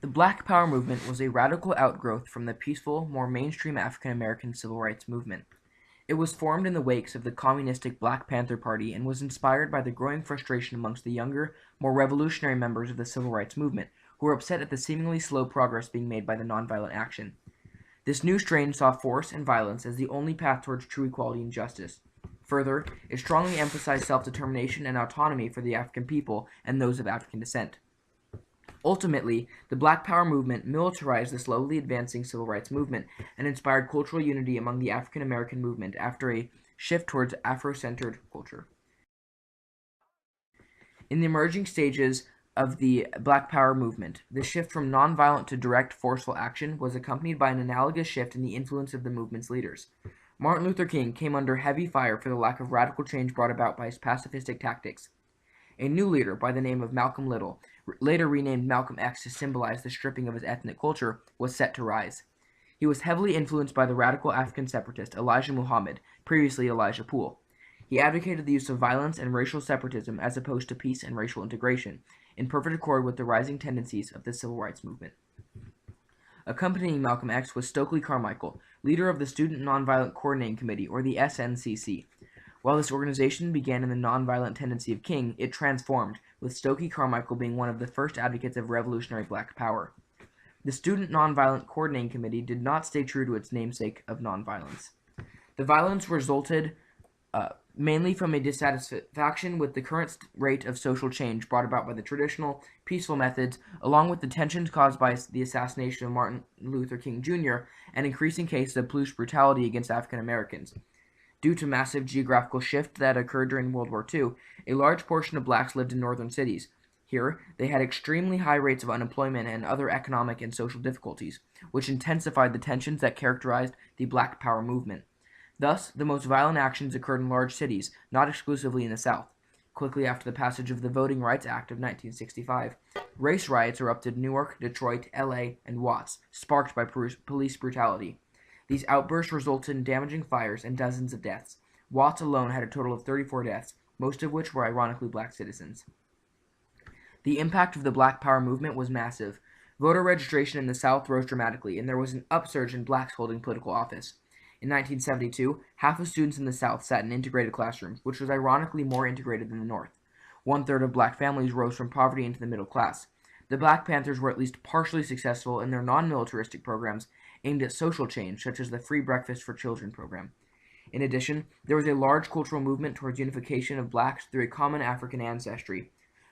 The Black Power movement was a radical outgrowth from the peaceful, more mainstream African American civil rights movement. It was formed in the wakes of the communistic Black Panther Party and was inspired by the growing frustration amongst the younger, more revolutionary members of the civil rights movement, who were upset at the seemingly slow progress being made by the nonviolent action. This new strain saw force and violence as the only path towards true equality and justice. Further, it strongly emphasized self-determination and autonomy for the African people and those of African descent. Ultimately, the Black Power movement militarized the slowly advancing civil rights movement and inspired cultural unity among the African American movement after a shift towards Afro-centered culture. In the emerging stages of the Black Power movement, the shift from nonviolent to direct, forceful action was accompanied by an analogous shift in the influence of the movement's leaders. Martin Luther King came under heavy fire for the lack of radical change brought about by his pacifistic tactics. A new leader by the name of Malcolm Little, later renamed Malcolm X to symbolize the stripping of his ethnic culture, was set to rise. He was heavily influenced by the radical African separatist Elijah Muhammad, previously Elijah Poole. He advocated the use of violence and racial separatism as opposed to peace and racial integration, in perfect accord with the rising tendencies of the civil rights movement. Accompanying Malcolm X was Stokely Carmichael, leader of the Student Nonviolent Coordinating Committee, or the SNCC. While this organization began in the nonviolent tendency of King, it transformed, with Stokely Carmichael being one of the first advocates of revolutionary Black power. The Student Nonviolent Coordinating Committee did not stay true to its namesake of nonviolence. The violence resulted mainly from a dissatisfaction with the current rate of social change brought about by the traditional, peaceful methods, along with the tensions caused by the assassination of Martin Luther King Jr. and increasing cases of police brutality against African Americans. Due to massive geographical shift that occurred during World War II, a large portion of blacks lived in northern cities. Here, they had extremely high rates of unemployment and other economic and social difficulties, which intensified the tensions that characterized the Black Power movement. Thus, the most violent actions occurred in large cities, not exclusively in the South. Quickly after the passage of the Voting Rights Act of 1965, race riots erupted in Newark, Detroit, LA, and Watts, sparked by police brutality. These outbursts resulted in damaging fires and dozens of deaths. Watts alone had a total of 34 deaths, most of which were ironically black citizens. The impact of the Black Power movement was massive. Voter registration in the South rose dramatically, and there was an upsurge in blacks holding political office. In 1972, half of students in the South sat in integrated classrooms, which was ironically more integrated than the North. One-third of black families rose from poverty into the middle class. The Black Panthers were at least partially successful in their non-militaristic programs aimed at social change, such as the Free Breakfast for Children program. In addition, there was a large cultural movement towards unification of blacks through a common African ancestry.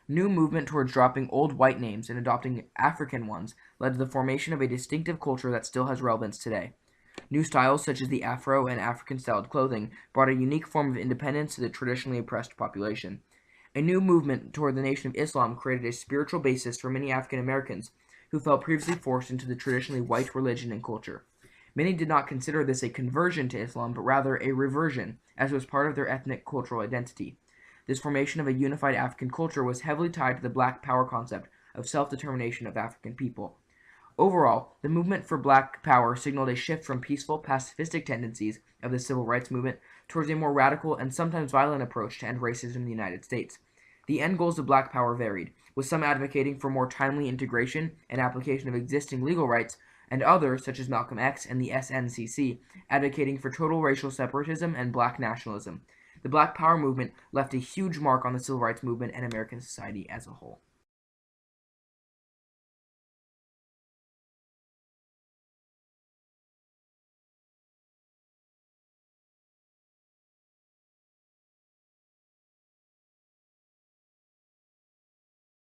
New movement towards dropping old white names and adopting African ones led to the formation of a distinctive culture that still has relevance today. New styles such as the Afro and African-styled clothing brought a unique form of independence to the traditionally oppressed population. A new movement toward the Nation of Islam created a spiritual basis for many African Americans who felt previously forced into the traditionally white religion and culture. Many did not consider this a conversion to Islam, but rather a reversion, as it was part of their ethnic cultural identity. This formation of a unified African culture was heavily tied to the Black Power concept of self-determination of African people. Overall, the movement for Black Power signaled a shift from peaceful, pacifistic tendencies of the civil rights movement towards a more radical and sometimes violent approach to end racism in the United States. The end goals of Black Power varied, with some advocating for more timely integration and application of existing legal rights, and others, such as Malcolm X and the SNCC, advocating for total racial separatism and black nationalism. The Black Power movement left a huge mark on the civil rights movement and American society as a whole.